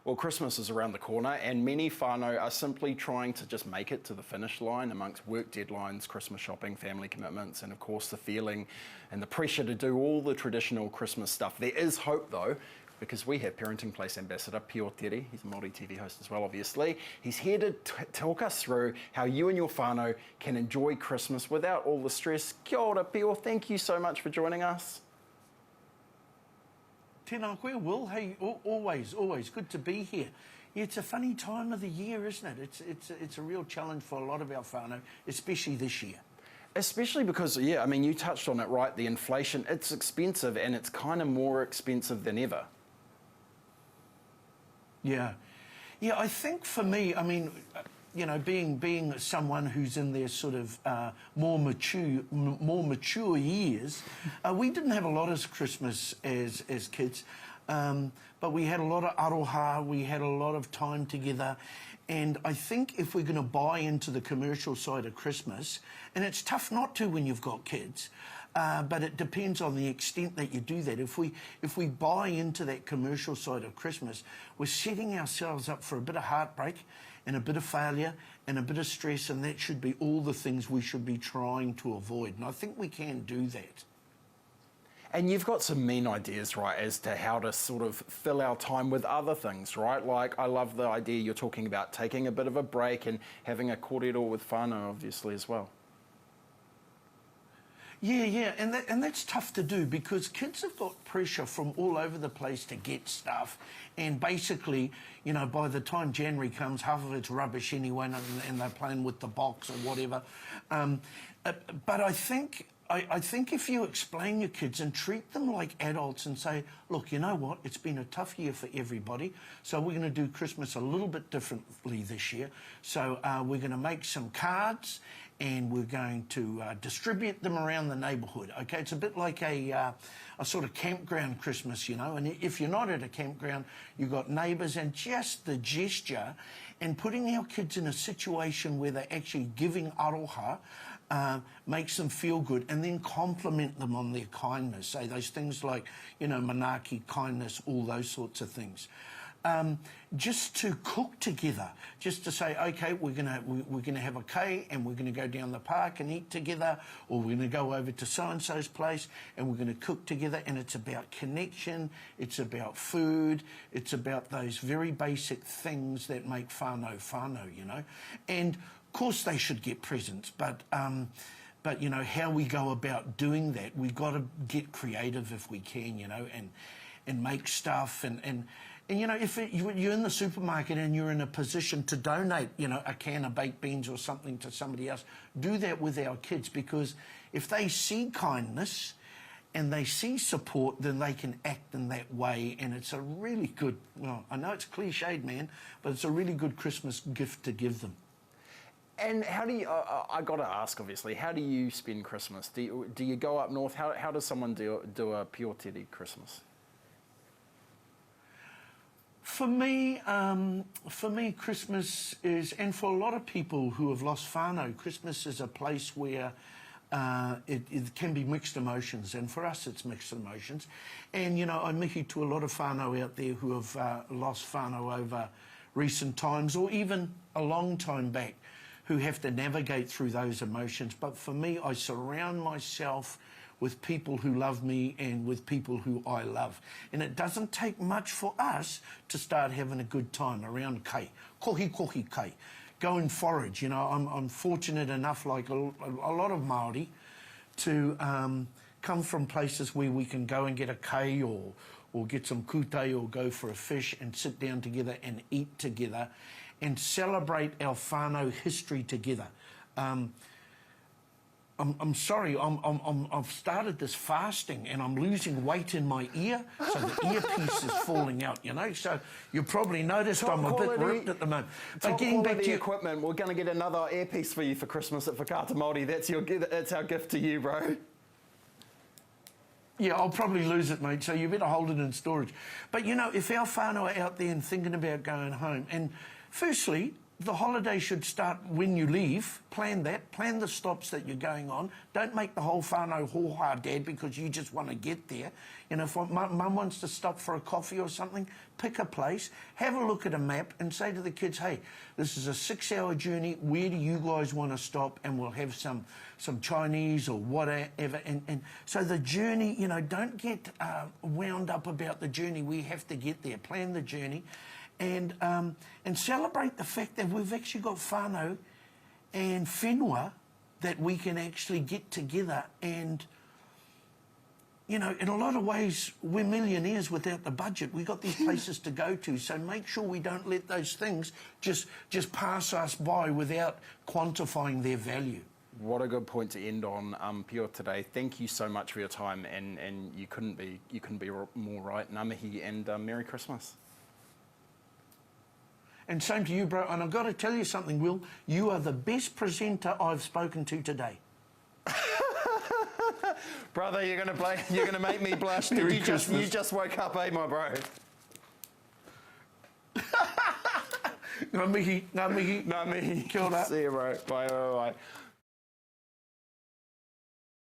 Well, Christmas is around the corner and many whānau are simply trying to just make it to the finish line amongst work deadlines, Christmas shopping, family commitments, and of course the feeling and the pressure to do all the traditional Christmas stuff. There is hope though, because we have Parenting Place Ambassador Pio Terei. He's a Māori TV host as well, obviously. He's here to talk us through how you and your whānau can enjoy Christmas without all the stress. Kia ora, Pio. Thank you so much for joining us. Tēnā koe, Will. Hey, always good to be here. Yeah, it's a funny time of the year, isn't it? It's a real challenge for a lot of our whānau, especially this year. Especially because, yeah, I mean, you touched on it, right? The inflation, it's expensive and it's kind of more expensive than ever. Yeah, I think for me, I mean, you know, being someone who's in their sort of more mature years, we didn't have a lot of Christmas as kids, but we had a lot of aroha, we had a lot of time together, and I think if we're going to buy into the commercial side of Christmas, and it's tough not to when you've got kids, but it depends on the extent that you do that. If we buy into that commercial side of Christmas, we're setting ourselves up for a bit of heartbreak and a bit of failure and a bit of stress, and that should be all the things we should be trying to avoid. And I think we can do that. And you've got some mean ideas, right, as to how to sort of fill our time with other things, right? Like, I love the idea you're talking about taking a bit of a break and having a kōrero with whānau, obviously, as well. Yeah, and that's tough to do because kids have got pressure from all over the place to get stuff, and basically, you know, by the time January comes, half of it's rubbish anyway, and they're playing with the box or whatever. But I think if you explain your kids and treat them like adults and say, look, you know what, it's been a tough year for everybody, so we're going to do Christmas a little bit differently this year. So we're going to make some cards and we're going to distribute them around the neighbourhood, okay? It's a bit like a sort of campground Christmas, you know, and if you're not at a campground, you've got neighbours, and just the gesture and putting our kids in a situation where they're actually giving aroha makes them feel good, and then compliment them on their kindness. Say those things like, you know, manaaki, kindness, all those sorts of things. Just to cook together, just to say, okay, we're gonna have a kei and we're gonna go down the park and eat together, or we're gonna go over to so-and-so's place and we're gonna cook together, and it's about connection, it's about food, it's about those very basic things that make whānau, you know. And of course they should get presents, but you know, how we go about doing that, we've got to get creative if we can, you know, and make stuff, and you know, if you're in the supermarket and you're in a position to donate, you know, a can of baked beans or something to somebody else, do that with our kids, because if they see kindness and they see support, then they can act in that way, and it's a really good, well, I know it's cliched, man, but it's a really good Christmas gift to give them. And how do you, I got to ask, obviously, how do you spend Christmas? Do you go up north? How does someone do a Pio Terei Christmas? For me, Christmas is, and for a lot of people who have lost whānau, Christmas is a place where it can be mixed emotions, and for us it's mixed emotions. And, you know, I mihi to a lot of whānau out there who have lost whānau over recent times, or even a long time back, who have to navigate through those emotions. But for me, I surround myself with people who love me and with people who I love. And it doesn't take much for us to start having a good time around kei, kohi kei. Go and forage, you know. I'm fortunate enough, like a lot of Māori, to come from places where we can go and get a kei or get some kute or go for a fish and sit down together and eat together and celebrate our whānau history together. I'm sorry, I've started this fasting and I'm losing weight in my ear, so the earpiece is falling out, you know. So you probably noticed I'm a bit ripped at the moment. But getting back to the equipment, we're going to get another earpiece for you for Christmas at Whakaata Māori. That's our gift to you, bro. Yeah, I'll probably lose it, mate, so you better hold it in storage. But, you know, if our whānau are out there and thinking about going home, and firstly, the holiday should start when you leave. Plan that. Plan the stops that you're going on. Don't make the whole whānau hōhā, Dad, because you just want to get there. You know, if Mum wants to stop for a coffee or something, pick a place, have a look at a map and say to the kids, hey, this is a 6-hour journey. Where do you guys want to stop? And we'll have some Chinese or whatever. And so the journey, you know, don't get wound up about the journey. We have to get there. Plan the journey. And celebrate the fact that we've actually got whānau and whenua that we can actually get together. And, you know, in a lot of ways, we're millionaires without the budget. We've got these places to go to, so make sure we don't let those things just pass us by without quantifying their value. What a good point to end on, Pio Terei. Thank you so much for your time, and you couldn't be more right. Ngā mihi and Merry Christmas. And same to you, bro. And I've got to tell you something, Will. You are the best presenter I've spoken to today. Brother, you're gonna make me blush. You just woke up, eh, my bro? Ngā mihi. Ngā mihi. Kia ora. See you, bro. Bye.